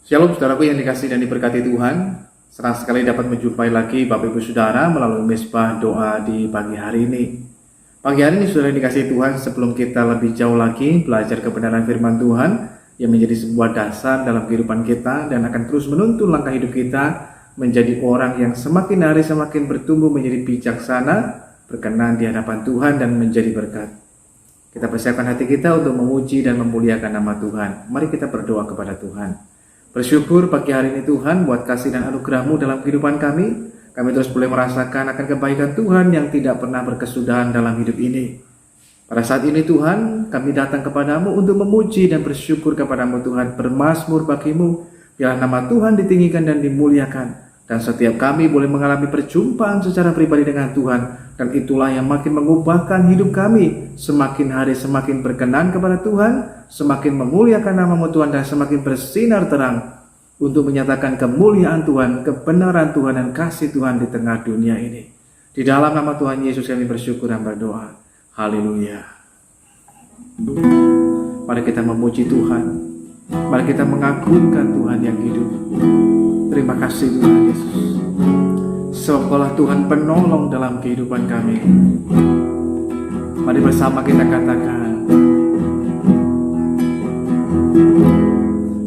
Shalom saudaraku yang dikasihi dan diberkati Tuhan. Senang sekali dapat menjumpai lagi Bapak Ibu Saudara melalui mesbah doa di pagi hari ini. Pagi hari ini saudara dikasihi Tuhan, sebelum kita lebih jauh lagi belajar kebenaran firman Tuhan yang menjadi sebuah dasar dalam kehidupan kita dan akan terus menuntun langkah hidup kita menjadi orang yang semakin hari semakin bertumbuh menjadi bijaksana, berkenan di hadapan Tuhan dan menjadi berkat. Kita persiapkan hati kita untuk memuji dan memuliakan nama Tuhan. Mari kita berdoa kepada Tuhan. Bersyukur pagi hari ini Tuhan buat kasih dan anugerah-Mu dalam kehidupan kami. Kami terus boleh merasakan akan kebaikan Tuhan yang tidak pernah berkesudahan dalam hidup ini. Pada saat ini Tuhan, kami datang kepadamu untuk memuji dan bersyukur kepadamu Tuhan. Bermazmur bagimu, biarlah nama Tuhan ditinggikan dan dimuliakan. Dan setiap kami boleh mengalami perjumpaan secara pribadi dengan Tuhan. Dan itulah yang makin mengubahkan hidup kami. Semakin hari semakin berkenan kepada Tuhan, semakin memuliakan nama-Mu Tuhan, dan semakin bersinar terang untuk menyatakan kemuliaan Tuhan, kebenaran Tuhan, dan kasih Tuhan di tengah dunia ini. Di dalam nama Tuhan Yesus kami bersyukur dan berdoa. Haleluya. Mari kita memuji Tuhan. Mari kita mengagungkan Tuhan yang hidup. Terima kasih Tuhan Yesus. Sebab Tuhan penolong dalam kehidupan kami. Mari bersama kita katakan,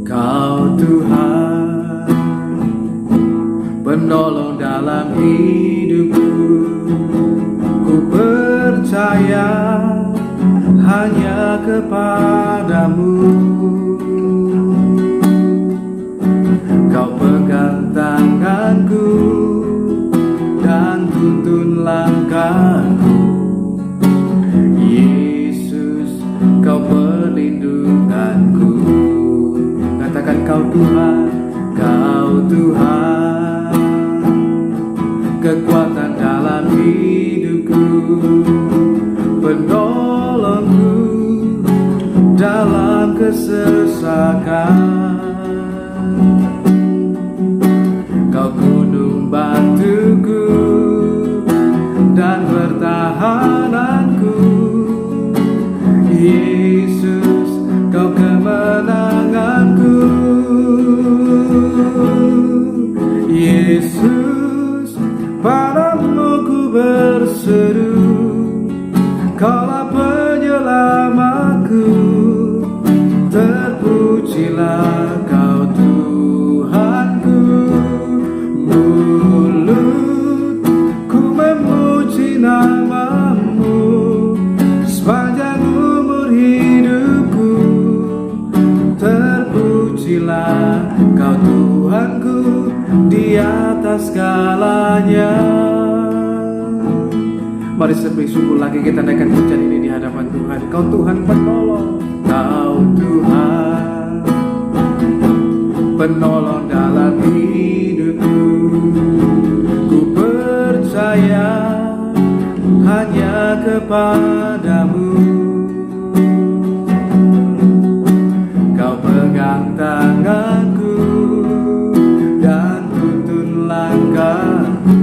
Kau Tuhan penolong dalam hidupku. Ku percaya hanya kepadamu. Kau pegang tanganku dan tuntun langkahku. Yesus, Kau perlindunganku. Katakan, Kau Tuhan, Kau Tuhan, kekuatan dalam hidupku, penolongku dalam kesesakan. Kau gunung batuku dan pertahananku. Yesus, Kau kemenanganku. Yesus, padamu ku berseru. Kaulah penyelamatku. Terpujilah Kau Tuhanku. Mulutku memuji nama-Mu sepanjang umur hidupku. Terpujilah Kau Tuhanku di atas segalanya. Mari sungguh lagi kita naikkan pujian ini di hadapan Tuhan. Kau Tuhan penolong, Kau Tuhan penolong dalam hidupku. Ku percaya hanya kepadamu. Kau pegang tanganku dan tuntun langkahku.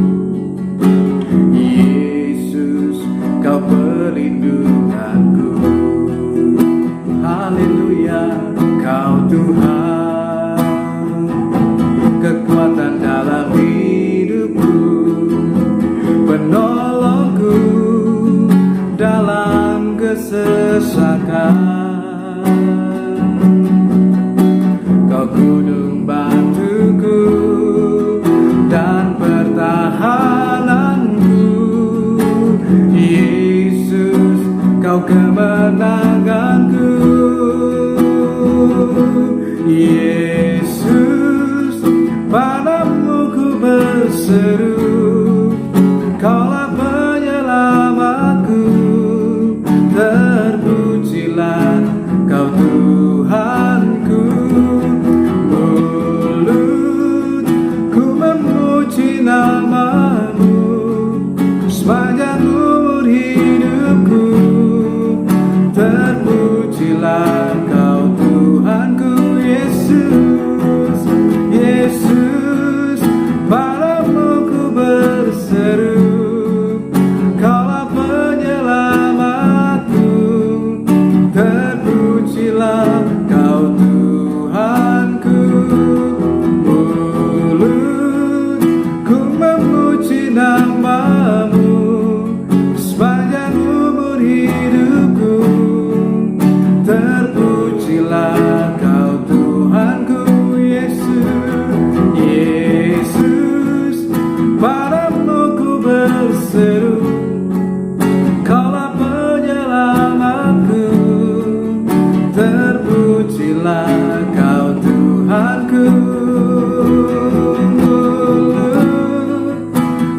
Yesus, Kau perlindunganku. Haleluya, Kau Tuhan, kekuatan dalam hidupku, penolongku dalam kesesakan. Kau gunung batuku dan pertahananku. Yesus, Kau kemenanganku. Yesus, padamu ku berseru. Kaulah penyelamatku. Terpujilah Kau Tuhanku. Mulutku memuji nama-Mu sepanjang umur hidupku. Terpujilah Kau Tuhanku. Yesus, Yesus, padamu ku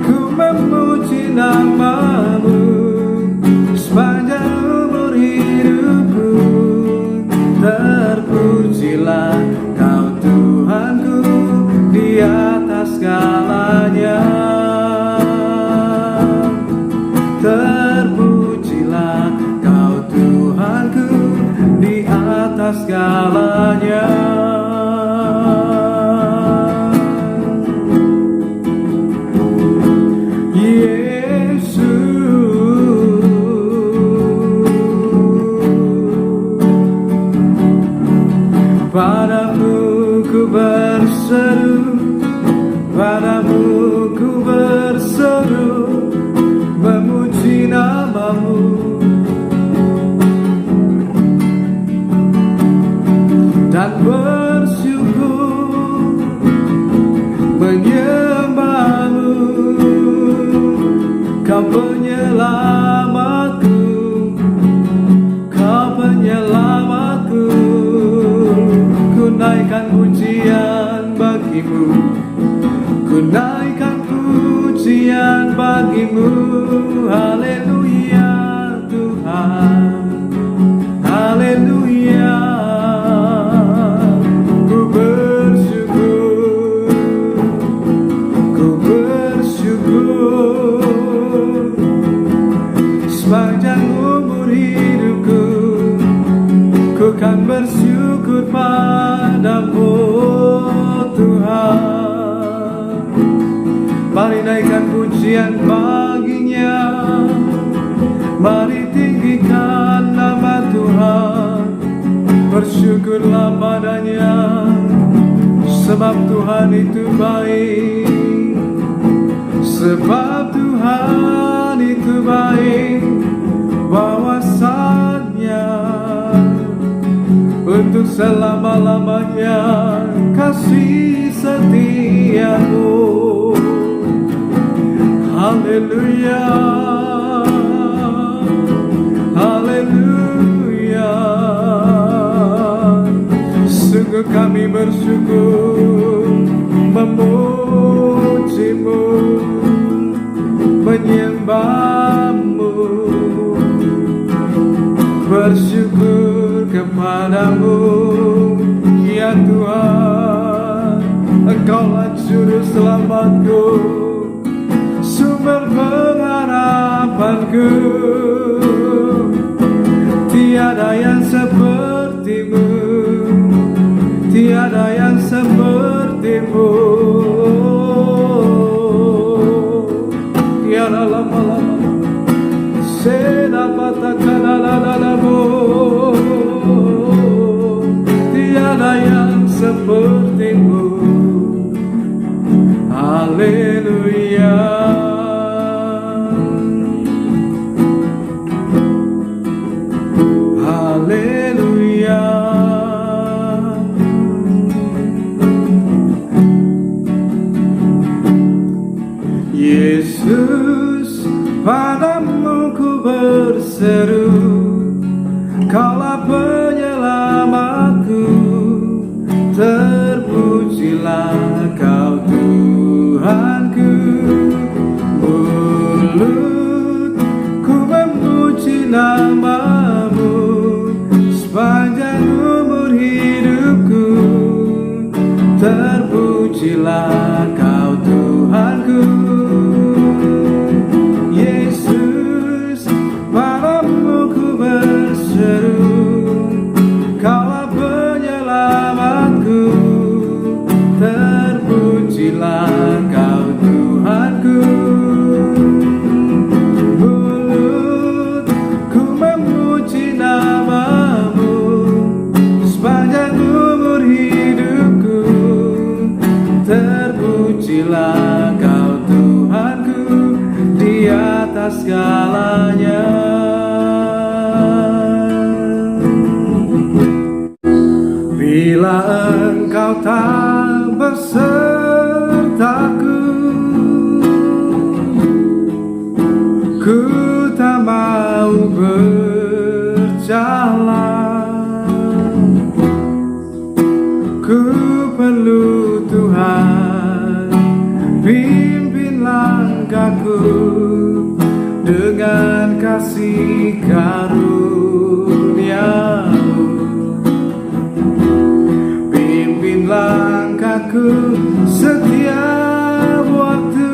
ku memuji namamu sepanjang umur hidupku. Terpujilah Kau Tuhanku di atas segalanya. Terpujilah Kau Tuhanku di atas segalanya. Padamu ku berseru, padamu ku berseru, memuji namamu. Dan bersyukur menyembahmu. Kau penyelamatku, Kau penyelamatku. Ku naikkan pujian bagimu, ku naikkan pujian bagimu. Haleluya Tuhan, haleluya. Ku bersyukur, ku bersyukur sepanjang umur hidupku. Ku kan bersyukur padamu Tuhan. Mari naikkan pujian baginya, mari tinggikan nama Tuhan. Bersyukurlah padanya, sebab Tuhan itu baik. Sebab Tuhan itu baik, bahwasannya untuk selama-lamanya kasih setiamu. Haleluya, haleluya. Sungguh kami bersyukur memujimu, menyembahmu, bersyukur kepadamu ya Tuhan. Engkaulah juru selamatku, sumber pengharapanku. Tiada yang sepertimu, tiada yang sepertimu. Tiada lama-lama sedapatakanalamu. Tiada yang sepertimu. Haleluya, haleluya. Yesus, padamu ku berseru, Kaulah penyelamatku. Terpujilah Kau Tuhanku. Mulutku memuji namamu sepanjang umur hidupku. Terpujilah Kau Tuhanku. Yesus, padamu ku berseru, Kaulah penyelamatku. Terpujilah Kau Tuhanku. Mulutku memuji namamu sepanjang umur hidupku. Terpujilah Kau Tuhanku di atas segalanya. Bila Engkau tak besertaku, ku tak mau berjalan. Ku perlu Tuhan, pimpin langkahku dengan kasih karunia-Mu. Pimpin langkahku setiap waktu,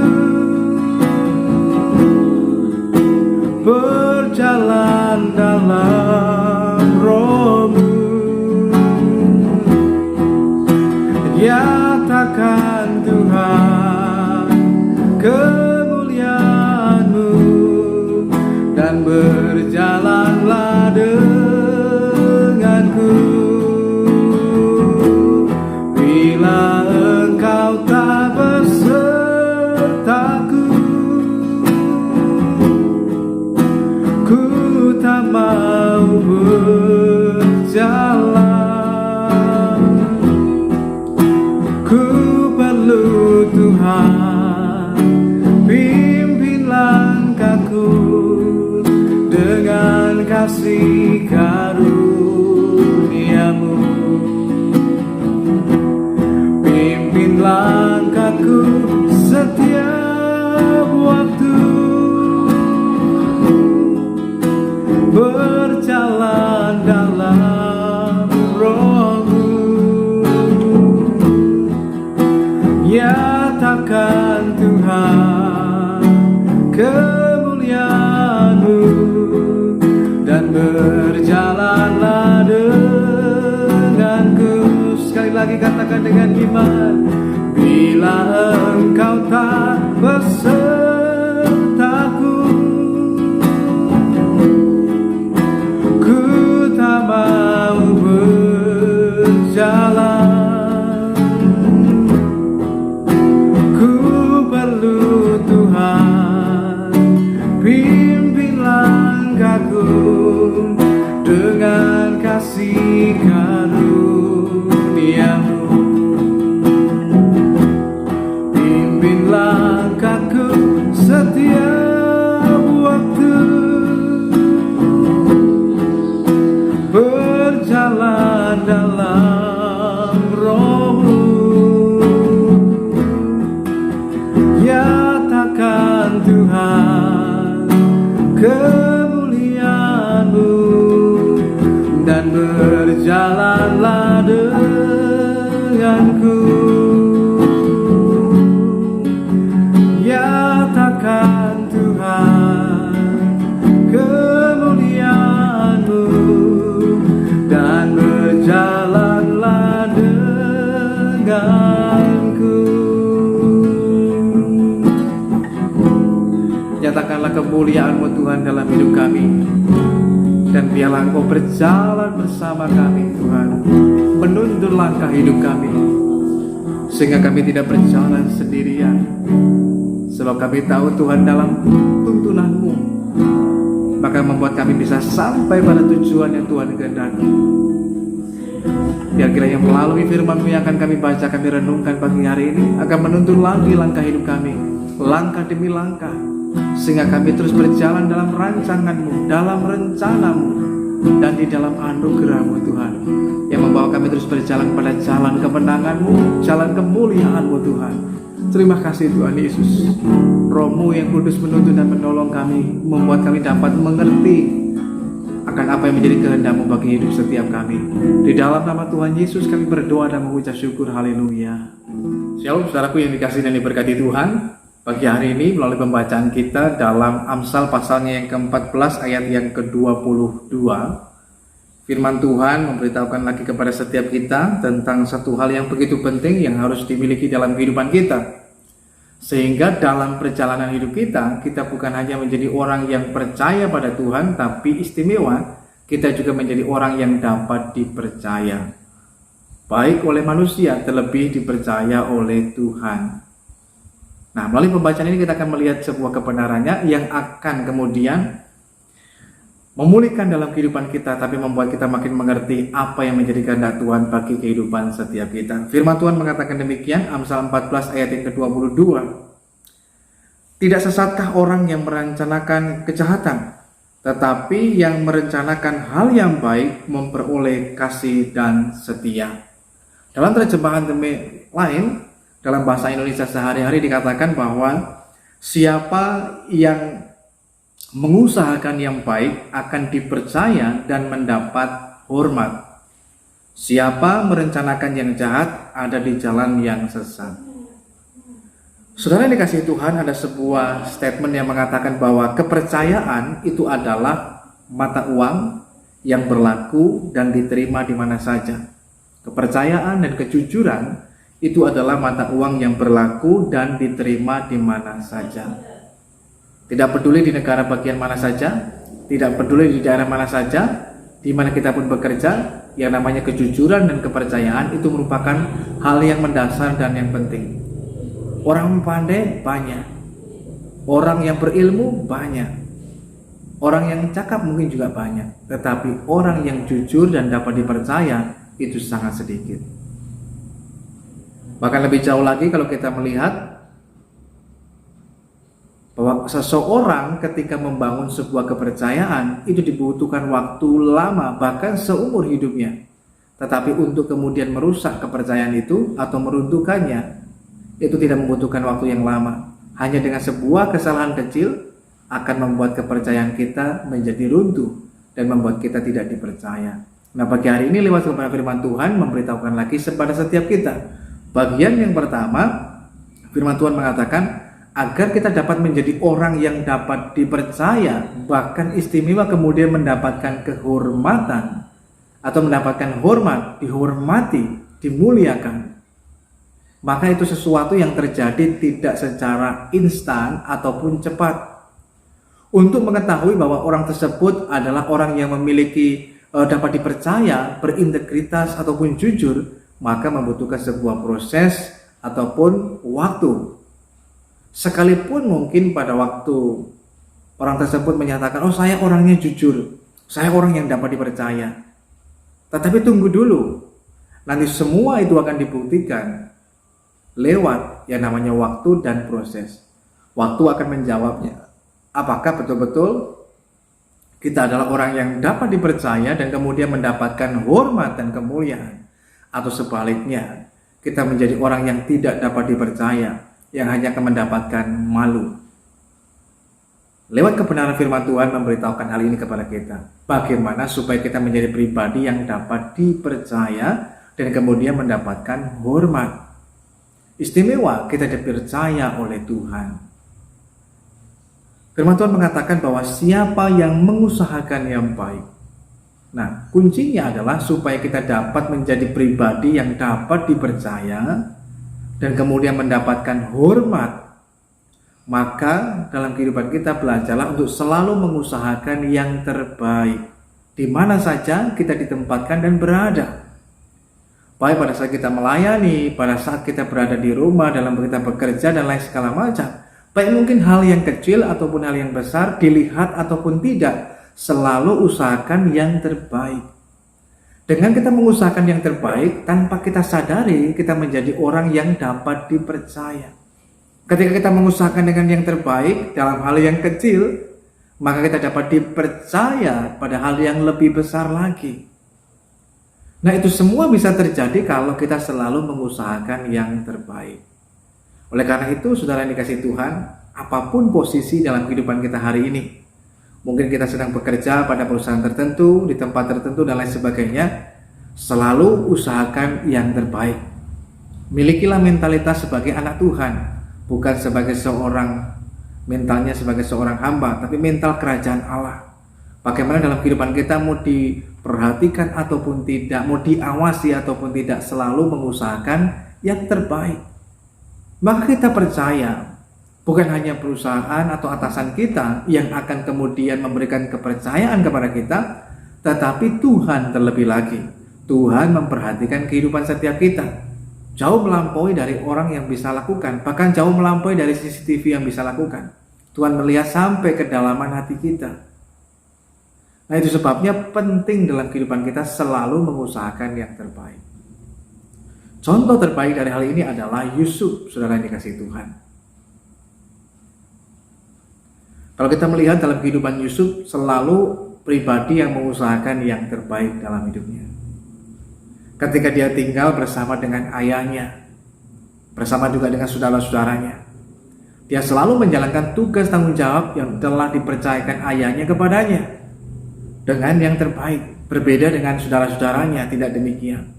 berjalan dalam Roh-Mu. Nyatakan Tuhan kemuliaan-Mu, dan berjalanlah denganku. Bila Engkau tak besertaku, ku tak mau berjalan. Ku perlu Tuhan, pimpin langkahku dengan kasih karunia-Mu. Pimpin langkahku setiap waktu, berjalan dalam Roh-Mu. Nyatakan Tuhan kemuliaan-Mu, dan berjalanlah denganku. Sekali lagi katakan dengan iman. Bila Engkau tak besertaku, ku tak mau berjalan. Ku perlu Tuhan, pimpin langkahku dengan kasih karunia-Mu. Pimpin langkahku setiap waktu, berjalan dalam Roh-Mu. Nyatakan Tuhan kemuliaan-Mu, dan berjalanlah denganku. Nyatakan Tuhan kemuliaan-Mu, dan berjalanlah denganku. Nyatakanlah kemuliaan-Mu Tuhan dalam hidup kami, dan biarlah Engkau berjalan bersama kami Tuhan, menuntun langkah hidup kami, sehingga kami tidak berjalan sendirian. Sebab kami tahu Tuhan, dalam tuntunan-Mu maka membuat kami bisa sampai pada tujuan yang Tuhan kehendaki. Biar kiranya melalui firman-Mu yang akan kami baca, kami renungkan pagi hari ini, akan menuntun lagi langkah hidup kami, langkah demi langkah, sehingga kami terus berjalan dalam rancangan-Mu, dalam rencana-Mu, dan di dalam anugerah-Mu Tuhan, yang membawa kami terus berjalan pada jalan kemenangan-Mu, jalan kemuliaan-Mu Tuhan. Terima kasih Tuhan Yesus. Roh-Mu yang kudus menuntun dan menolong kami, membuat kami dapat mengerti akan apa yang menjadi kehendak-Mu bagi hidup setiap kami. Di dalam nama Tuhan Yesus kami berdoa dan mengucap syukur. Haleluya. Shalom saudaraku yang dikasihi dan diberkati Tuhan. Pagi hari ini melalui pembacaan kita dalam Amsal pasalnya yang ke-14 ayat yang ke-22, firman Tuhan memberitahukan lagi kepada setiap kita tentang satu hal yang begitu penting yang harus dimiliki dalam kehidupan kita. Sehingga dalam perjalanan hidup kita, kita bukan hanya menjadi orang yang percaya pada Tuhan, tapi istimewa, kita juga menjadi orang yang dapat dipercaya, baik oleh manusia, terlebih dipercaya oleh Tuhan. Nah, melalui pembacaan ini kita akan melihat sebuah kebenarannya yang akan kemudian memulihkan dalam kehidupan kita, tapi membuat kita makin mengerti apa yang menjadi kehendak Tuhan bagi kehidupan setiap kita. Firman Tuhan mengatakan demikian, Amsal 14 ayat yang ke-22. Tidak sesatkah orang yang merencanakan kejahatan, tetapi yang merencanakan hal yang baik memperoleh kasih dan setia. Dalam terjemahan lain, dalam bahasa Indonesia sehari-hari dikatakan bahwa siapa yang mengusahakan yang baik akan dipercaya dan mendapat hormat. Siapa merencanakan yang jahat ada di jalan yang sesat. Saudara yang dikasihi Tuhan, ada sebuah statement yang mengatakan bahwa kepercayaan itu adalah mata uang yang berlaku dan diterima di mana saja. Kepercayaan dan kejujuran itu adalah mata uang yang berlaku dan diterima di mana saja. Tidak peduli di negara bagian mana saja, tidak peduli di daerah mana saja, di mana kita pun bekerja, yang namanya kejujuran dan kepercayaan itu merupakan hal yang mendasar dan yang penting. Orang pandai banyak, orang yang berilmu banyak, orang yang cakap mungkin juga banyak, tetapi orang yang jujur dan dapat dipercaya itu sangat sedikit. Bahkan lebih jauh lagi kalau kita melihat bahwa seseorang ketika membangun sebuah kepercayaan itu dibutuhkan waktu lama, bahkan seumur hidupnya. Tetapi untuk kemudian merusak kepercayaan itu atau meruntuhkannya, itu tidak membutuhkan waktu yang lama. Hanya dengan sebuah kesalahan kecil akan membuat kepercayaan kita menjadi runtuh dan membuat kita tidak dipercaya. Nah, pagi hari ini lewat kebenaran firman Tuhan memberitahukan lagi kepada setiap kita. Bagian yang pertama, firman Tuhan mengatakan agar kita dapat menjadi orang yang dapat dipercaya, bahkan istimewa, kemudian mendapatkan kehormatan atau mendapatkan hormat, dihormati, dimuliakan. Maka itu sesuatu yang terjadi tidak secara instan ataupun cepat. Untuk mengetahui bahwa orang tersebut adalah orang yang memiliki dapat dipercaya, berintegritas ataupun jujur, maka membutuhkan sebuah proses ataupun waktu. Sekalipun mungkin pada waktu orang tersebut menyatakan, oh saya orangnya jujur, saya orang yang dapat dipercaya. Tetapi tunggu dulu, nanti semua itu akan dibuktikan lewat yang namanya waktu dan proses. Waktu akan menjawabnya. Apakah betul-betul kita adalah orang yang dapat dipercaya dan kemudian mendapatkan hormat dan kemuliaan, atau sebaliknya kita menjadi orang yang tidak dapat dipercaya, yang hanya akan mendapatkan malu. Lewat kebenaran firman Tuhan memberitahukan hal ini kepada kita. Bagaimana supaya kita menjadi pribadi yang dapat dipercaya dan kemudian mendapatkan hormat. Istimewa kita dipercaya oleh Tuhan. Firman Tuhan mengatakan bahwa siapa yang mengusahakan yang baik. Nah, kuncinya adalah supaya kita dapat menjadi pribadi yang dapat dipercaya dan kemudian mendapatkan hormat. Maka dalam kehidupan kita belajarlah untuk selalu mengusahakan yang terbaik di mana saja kita ditempatkan dan berada. Baik pada saat kita melayani, pada saat kita berada di rumah, dalam kita bekerja dan lain segala macam. Baik mungkin hal yang kecil ataupun hal yang besar, dilihat ataupun tidak, selalu usahakan yang terbaik. Dengan kita mengusahakan yang terbaik, tanpa kita sadari, kita menjadi orang yang dapat dipercaya. Ketika kita mengusahakan dengan yang terbaik dalam hal yang kecil, maka kita dapat dipercaya pada hal yang lebih besar lagi. Nah, itu semua bisa terjadi kalau kita selalu mengusahakan yang terbaik. Oleh karena itu, saudara yang dikasihi Tuhan, apapun posisi dalam kehidupan kita hari ini, mungkin kita sedang bekerja pada perusahaan tertentu, di tempat tertentu dan lain sebagainya, selalu usahakan yang terbaik. Milikilah mentalitas sebagai anak Tuhan, bukan sebagai mentalnya sebagai seorang hamba, tapi mental kerajaan Allah. Bagaimana dalam kehidupan kita mau diperhatikan ataupun tidak, mau diawasi ataupun tidak, selalu mengusahakan yang terbaik. Maka kita percaya bukan hanya perusahaan atau atasan kita yang akan kemudian memberikan kepercayaan kepada kita, tetapi Tuhan terlebih lagi. Tuhan memperhatikan kehidupan setiap kita. Jauh melampaui dari orang yang bisa lakukan, bahkan jauh melampaui dari CCTV yang bisa lakukan. Tuhan melihat sampai kedalaman hati kita. Nah, itu sebabnya penting dalam kehidupan kita selalu mengusahakan yang terbaik. Contoh terbaik dari hal ini adalah Yusuf, saudara yang dikasihi Tuhan. Kalau kita melihat dalam kehidupan Yusuf, selalu pribadi yang mengusahakan yang terbaik dalam hidupnya. ketika dia tinggal bersama dengan ayahnya, bersama juga dengan saudara-saudaranya. Dia selalu menjalankan tugas tanggung jawab yang telah dipercayakan ayahnya kepadanya dengan yang terbaik. Berbeda dengan saudara-saudaranya, tidak demikian.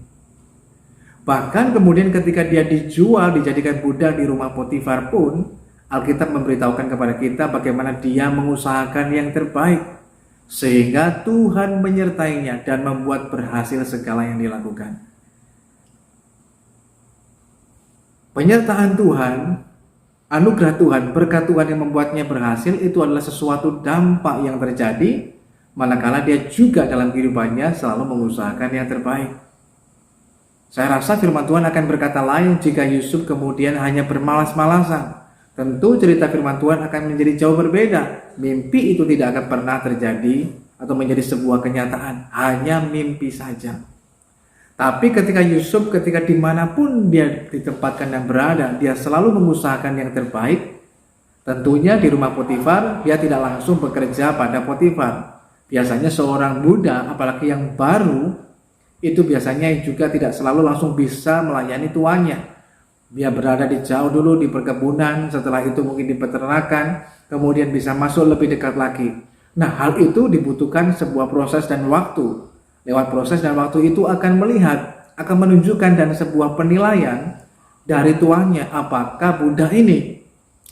Bahkan kemudian ketika dia dijual, dijadikan budak di rumah Potifar pun, Alkitab memberitahukan kepada kita bagaimana dia mengusahakan yang terbaik, sehingga Tuhan menyertainya dan membuat berhasil segala yang dilakukan. Penyertaan Tuhan, anugerah Tuhan, berkat Tuhan yang membuatnya berhasil itu adalah sesuatu dampak yang terjadi manakala dia juga dalam kehidupannya selalu mengusahakan yang terbaik. Saya rasa firman Tuhan akan berkata lain jika Yusuf kemudian hanya bermalas-malasan. Tentu cerita firman Tuhan akan menjadi jauh berbeda. Mimpi itu tidak akan pernah terjadi atau menjadi sebuah kenyataan. Hanya mimpi saja. Tapi ketika Yusuf, ketika dimanapun dia ditempatkan dan berada, dia selalu mengusahakan yang terbaik. Tentunya di rumah Potifar, dia tidak langsung bekerja pada Potifar. Biasanya seorang budak, apalagi yang baru, itu biasanya juga tidak selalu langsung bisa melayani tuannya. Dia berada di jauh dulu di perkebunan, setelah itu mungkin di peternakan, kemudian bisa masuk lebih dekat lagi. Nah, hal itu dibutuhkan sebuah proses dan waktu. Lewat proses dan waktu itu akan melihat, akan menunjukkan dan sebuah penilaian dari tuannya, apakah budak ini,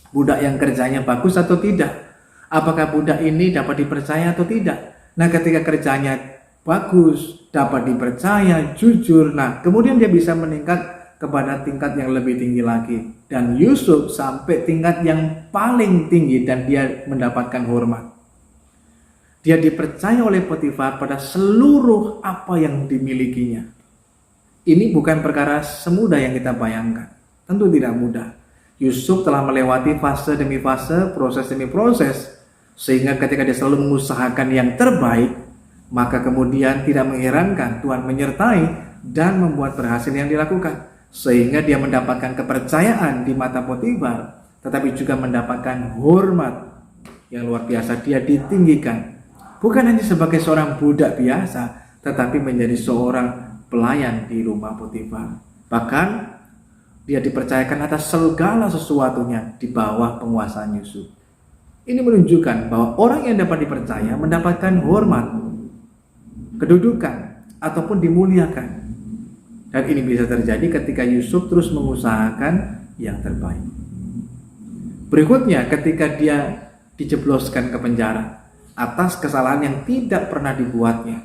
budak yang kerjanya bagus atau tidak. Apakah budak ini dapat dipercaya atau tidak? Nah, ketika kerjanya bagus, dapat dipercaya, jujur, nah kemudian dia bisa meningkat kepada tingkat yang lebih tinggi lagi. Dan Yusuf sampai tingkat yang paling tinggi dan dia mendapatkan hormat. Dia dipercaya oleh Potifar pada seluruh apa yang dimilikinya. Ini bukan perkara semudah yang kita bayangkan. Tentu tidak mudah. Yusuf telah melewati fase demi fase, proses demi proses, sehingga ketika dia selalu mengusahakan yang terbaik, maka kemudian tidak mengherankan Tuhan menyertai dan membuat berhasil yang dilakukan. Sehingga dia mendapatkan kepercayaan di mata Potifar, tetapi juga mendapatkan hormat yang luar biasa. Dia ditinggikan, bukan hanya sebagai seorang budak biasa, tetapi menjadi seorang pelayan di rumah Potifar. Bahkan dia dipercayakan atas segala sesuatunya di bawah penguasaan Yusuf. Ini menunjukkan bahwa orang yang dapat dipercaya mendapatkan hormat, kedudukan, ataupun dimuliakan. Dan ini bisa terjadi ketika Yusuf terus mengusahakan yang terbaik. Berikutnya, ketika dia dijebloskan ke penjara atas kesalahan yang tidak pernah dibuatnya.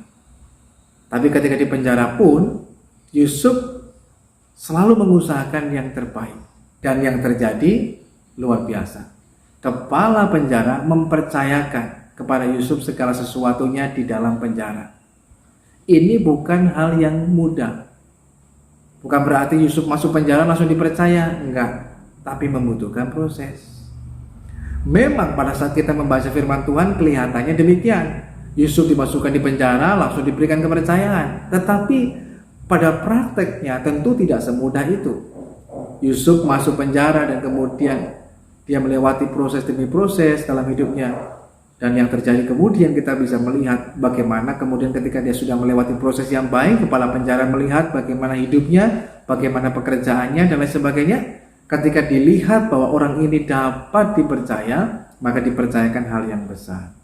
Tapi ketika di penjara pun, Yusuf selalu mengusahakan yang terbaik. Dan yang terjadi luar biasa. Kepala penjara mempercayakan kepada Yusuf segala sesuatunya di dalam penjara. Ini bukan hal yang mudah. Bukan berarti Yusuf masuk penjara langsung dipercaya, enggak. Tapi membutuhkan proses. Memang pada saat kita membaca firman Tuhan kelihatannya demikian. Yusuf dimasukkan di penjara langsung diberikan kepercayaan. Tetapi pada prakteknya tentu tidak semudah itu. Yusuf masuk penjara dan kemudian dia melewati proses demi proses dalam hidupnya. Dan yang terjadi kemudian kita bisa melihat bagaimana kemudian ketika dia sudah melewati proses yang baik, kepala penjara melihat bagaimana hidupnya, bagaimana pekerjaannya dan lain sebagainya. Ketika dilihat bahwa orang ini dapat dipercaya, maka dipercayakan hal yang besar.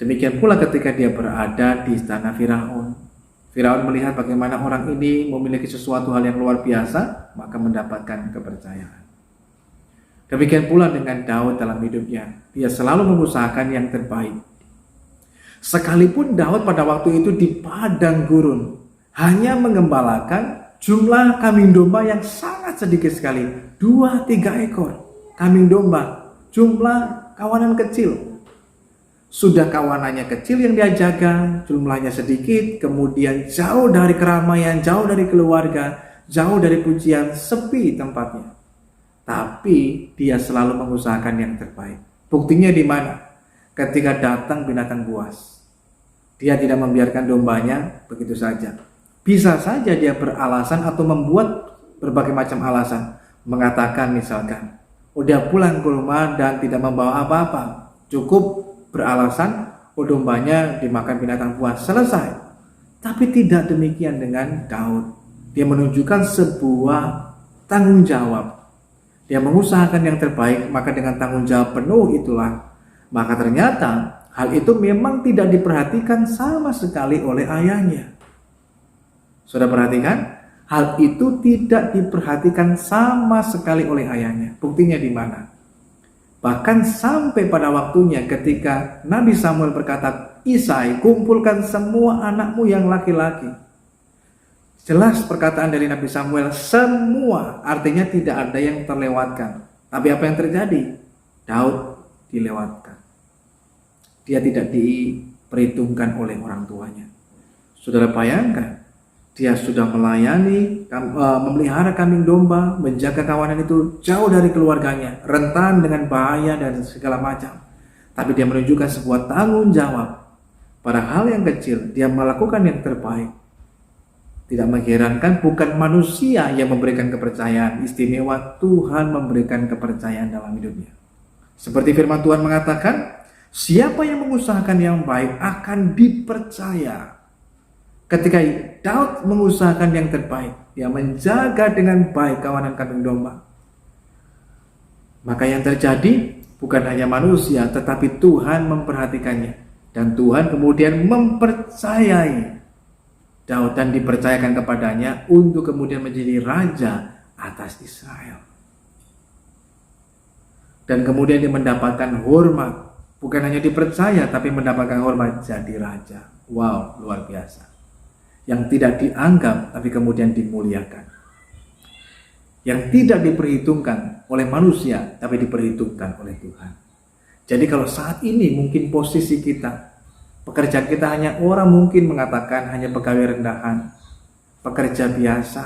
Demikian pula ketika dia berada di istana Firaun. Firaun melihat bagaimana orang ini memiliki sesuatu hal yang luar biasa, maka mendapatkan kepercayaan. Demikian pula dengan Daud dalam hidupnya. Dia selalu mengusahakan yang terbaik. Sekalipun Daud pada waktu itu di padang gurun, hanya mengembalakan jumlah kambing domba yang sangat sedikit sekali. 2-3 ekor kambing domba. Jumlah kawanan kecil. Sudah kawanannya kecil yang dia jaga, jumlahnya sedikit, kemudian jauh dari keramaian, jauh dari keluarga, jauh dari pujian, sepi tempatnya. Tapi dia selalu mengusahakan yang terbaik. Buktinya di mana? Ketika datang binatang buas, dia tidak membiarkan dombanya begitu saja. Bisa saja dia beralasan atau membuat berbagai macam alasan. Mengatakan misalkan, udah pulang ke rumah dan tidak membawa apa-apa. Cukup beralasan, dombanya dimakan binatang buas. Selesai. Tapi tidak demikian dengan Daud. Dia menunjukkan sebuah tanggung jawab. Dia mengusahakan yang terbaik, maka dengan tanggung jawab penuh itulah. Maka ternyata hal itu memang tidak diperhatikan sama sekali oleh ayahnya. Sudah perhatikan? Hal itu tidak diperhatikan sama sekali oleh ayahnya. Buktinya di mana? Bahkan sampai pada waktunya ketika Nabi Samuel berkata, Isai, kumpulkan semua anakmu yang laki-laki. Jelas perkataan dari Nabi Samuel, semua, artinya tidak ada yang terlewatkan. Tapi apa yang terjadi? Daud dilewatkan. Dia tidak diperhitungkan oleh orang tuanya. Saudara bayangkan, dia sudah melayani, memelihara kambing domba, menjaga kawanan itu jauh dari keluarganya, rentan dengan bahaya dan segala macam. Tapi dia menunjukkan sebuah tanggung jawab. Pada hal yang kecil, dia melakukan yang terbaik. Tidak mengherankan, bukan manusia yang memberikan kepercayaan istimewa, Tuhan memberikan kepercayaan dalam hidupnya. Seperti firman Tuhan mengatakan, siapa yang mengusahakan yang baik akan dipercaya. Ketika Daud mengusahakan yang terbaik, dia menjaga dengan baik kawanan kambing domba. Maka yang terjadi bukan hanya manusia, tetapi Tuhan memperhatikannya. Dan Tuhan kemudian mempercayai Daud dan dipercayakan kepadanya untuk kemudian menjadi raja atas Israel. Dan kemudian dia mendapatkan hormat. Bukan hanya dipercaya, tapi mendapatkan hormat jadi raja. Wow, luar biasa. Yang tidak dianggap, tapi kemudian dimuliakan. Yang tidak diperhitungkan oleh manusia, tapi diperhitungkan oleh Tuhan. Jadi kalau saat ini mungkin posisi kita, pekerjaan kita hanya orang mungkin mengatakan hanya pegawai rendahan, pekerja biasa,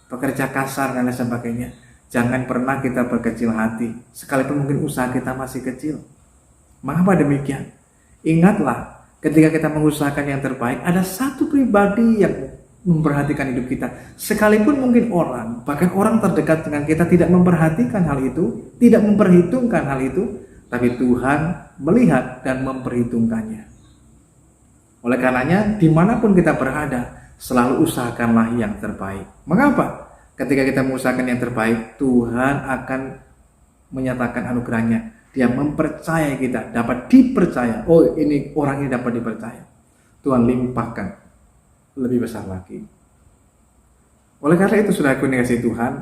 pekerja kasar dan lain sebagainya. Jangan pernah kita berkecil hati, sekalipun mungkin usaha kita masih kecil. Mengapa demikian? Ingatlah, ketika kita mengusahakan yang terbaik, ada satu pribadi yang memperhatikan hidup kita. Sekalipun mungkin orang, bahkan orang terdekat dengan kita tidak memperhatikan hal itu, tidak memperhitungkan hal itu, tapi Tuhan melihat dan memperhitungkannya. Oleh karenanya, dimanapun kita berada, selalu usahakanlah yang terbaik. Mengapa? Ketika kita mengusahakan yang terbaik, Tuhan akan menyatakan anugerahnya. Dia mempercayai kita, dapat dipercaya. Oh, ini orang ini dapat dipercaya. Tuhan limpahkan lebih besar lagi. Oleh karena itu, saudaraku yang dikasihi Tuhan,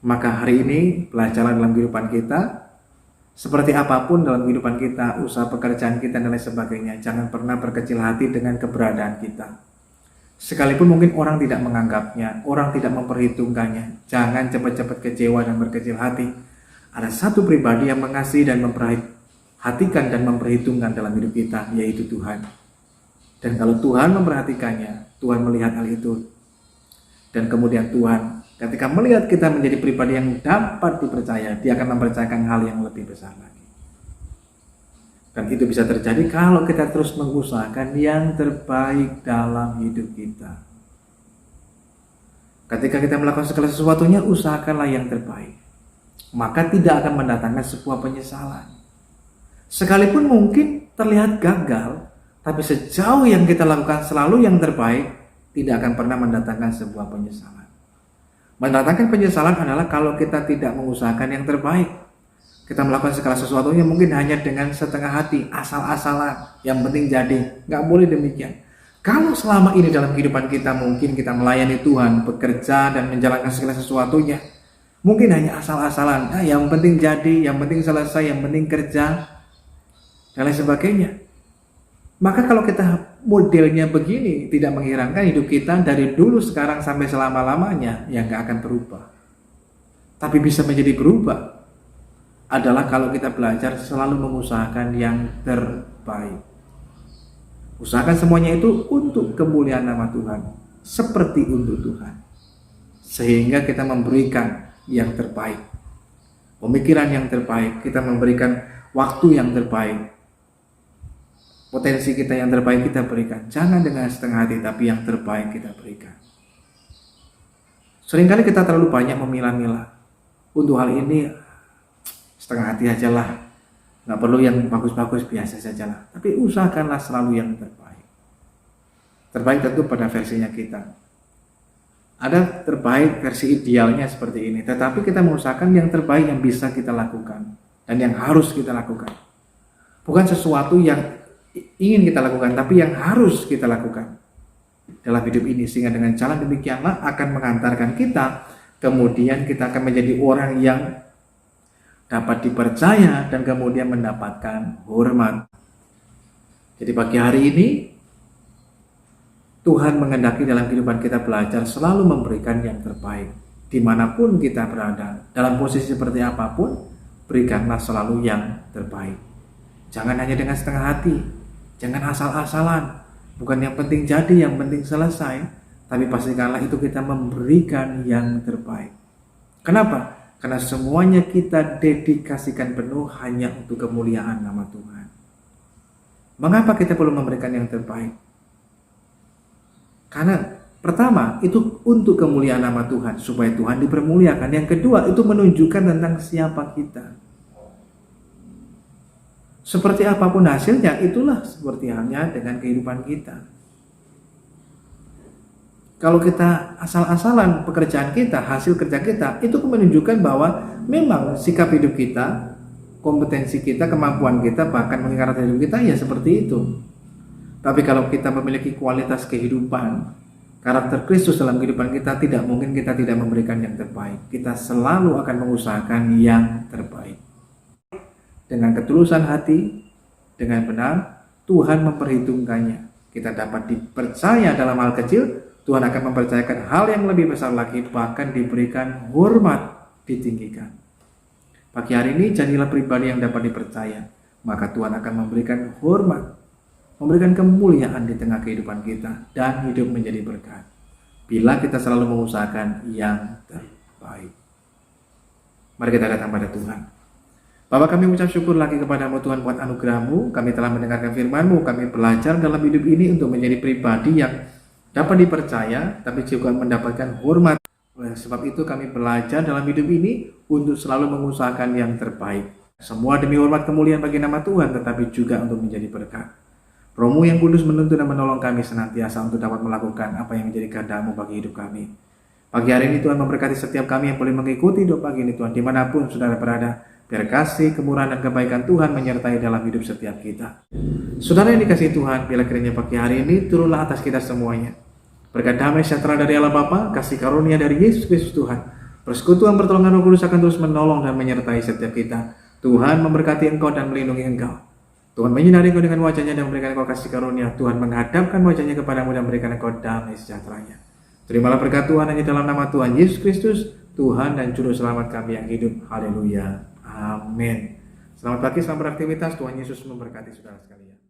maka hari ini belajarlah dalam kehidupan kita, seperti apapun dalam kehidupan kita, usaha pekerjaan kita dan lain sebagainya, jangan pernah berkecil hati dengan keberadaan kita. Sekalipun mungkin orang tidak menganggapnya, orang tidak memperhitungkannya, jangan cepat-cepat kecewa dan berkecil hati. Ada satu pribadi yang mengasihi dan memperhatikan dan memperhitungkan dalam hidup kita, yaitu Tuhan. Dan kalau Tuhan memperhatikannya, Tuhan melihat hal itu. Dan kemudian Tuhan, ketika melihat kita menjadi pribadi yang dapat dipercaya, Dia akan mempercayakan hal yang lebih besar lagi. Dan itu bisa terjadi kalau kita terus mengusahakan yang terbaik dalam hidup kita. Ketika kita melakukan segala sesuatunya, usahakanlah yang terbaik. Maka tidak akan mendatangkan sebuah penyesalan. Sekalipun mungkin terlihat gagal, tapi sejauh yang kita lakukan selalu yang terbaik, tidak akan pernah mendatangkan sebuah penyesalan. Mendatangkan penyesalan adalah kalau kita tidak mengusahakan yang terbaik. Kita melakukan segala sesuatunya mungkin hanya dengan setengah hati, asal-asalan, yang penting jadi. Nggak boleh demikian. Kalau selama ini dalam kehidupan kita mungkin kita melayani Tuhan, bekerja dan menjalankan segala sesuatunya, mungkin hanya asal-asalan, yang penting jadi, yang penting selesai, yang penting kerja, dan lain sebagainya. Maka kalau kita modelnya begini, tidak mengherankan hidup kita dari dulu sekarang sampai selama-lamanya, ya nggak akan berubah. Tapi bisa menjadi berubah adalah kalau kita belajar selalu mengusahakan yang terbaik. Usahakan semuanya itu untuk kemuliaan nama Tuhan, seperti untuk Tuhan. Sehingga kita memberikan yang terbaik, pemikiran yang terbaik, kita memberikan waktu yang terbaik, potensi kita yang terbaik kita berikan. Jangan dengan setengah hati, tapi yang terbaik kita berikan. Seringkali kita terlalu banyak memilah-milah. Untuk hal ini setengah hati aja lah, nggak perlu yang bagus-bagus, biasa saja lah. Tapi usahakanlah selalu yang terbaik. Terbaik tentu pada versinya kita. Ada terbaik versi idealnya seperti ini, tetapi kita mengusahakan yang terbaik yang bisa kita lakukan dan yang harus kita lakukan. Bukan sesuatu yang ingin kita lakukan, tapi yang harus kita lakukan dalam hidup ini, sehingga dengan jalan demikianlah akan mengantarkan kita, kemudian kita akan menjadi orang yang dapat dipercaya dan kemudian mendapatkan hormat. Jadi pagi hari ini Tuhan menghendaki dalam kehidupan kita belajar selalu memberikan yang terbaik. Dimanapun kita berada, dalam posisi seperti apapun, berikanlah selalu yang terbaik. Jangan hanya dengan setengah hati, jangan asal-asalan. Bukan yang penting jadi, yang penting selesai. Tapi pastikanlah itu kita memberikan yang terbaik. Kenapa? Karena semuanya kita dedikasikan penuh hanya untuk kemuliaan nama Tuhan. Mengapa kita perlu memberikan yang terbaik? Karena pertama, itu untuk kemuliaan nama Tuhan, supaya Tuhan dipermuliakan. Yang kedua, itu menunjukkan tentang siapa kita. Seperti apapun hasilnya, itulah seperti halnya dengan kehidupan kita. Kalau kita asal-asalan pekerjaan kita, hasil kerja kita, itu menunjukkan bahwa memang sikap hidup kita, kompetensi kita, kemampuan kita, bahkan mengingat hidup kita, ya seperti itu. Tapi kalau kita memiliki kualitas kehidupan, karakter Kristus dalam kehidupan kita, tidak mungkin kita tidak memberikan yang terbaik. Kita selalu akan mengusahakan yang terbaik. Dengan ketulusan hati, dengan benar, Tuhan memperhitungkannya. Kita dapat dipercaya dalam hal kecil, Tuhan akan mempercayakan hal yang lebih besar lagi, bahkan diberikan hormat, ditinggikan. Pagi hari ini, jadilah pribadi yang dapat dipercaya, maka Tuhan akan memberikan hormat, memberikan kemuliaan di tengah kehidupan kita, dan hidup menjadi berkat. Bila kita selalu mengusahakan yang terbaik. Mari kita datang pada Tuhan. Bapa, kami mengucap syukur lagi kepadamu Tuhan buat anugerah-Mu. Kami telah mendengarkan firman-Mu. Kami belajar dalam hidup ini untuk menjadi pribadi yang dapat dipercaya, tapi juga mendapatkan hormat. Oleh sebab itu kami belajar dalam hidup ini untuk selalu mengusahakan yang terbaik. Semua demi hormat kemuliaan bagi nama Tuhan, tetapi juga untuk menjadi berkat. Roh-Mu yang kudus menuntun dan menolong kami senantiasa untuk dapat melakukan apa yang menjadi kehendak-Mu bagi hidup kami. Pagi hari ini Tuhan memberkati setiap kami yang boleh mengikuti hidup pagi ini Tuhan, dimanapun saudara berada. Biar kasih, kemurahan, dan kebaikan Tuhan menyertai dalam hidup setiap kita. Saudara yang dikasihi Tuhan, bila kiranya pagi hari ini turunlah atas kita semuanya berkat damai sejahtera dari Allah Bapa, kasih karunia dari Yesus Kristus Tuhan, persekutuan pertolongan Roh Kudus akan terus menolong dan menyertai setiap kita. Tuhan memberkati engkau dan melindungi engkau. Tuhan menyinari engkau dengan wajahnya dan memberikan engkau kasih karunia. Tuhan menghadapkan wajahnya kepadamu dan memberikan engkau damai sejahteranya. Terimalah berkat Tuhan hanya dalam nama Tuhan Yesus Kristus, Tuhan dan Juru Selamat kami yang hidup. Haleluya. Amin. Selamat pagi, selamat beraktivitas. Tuhan Yesus memberkati saudara sekalian.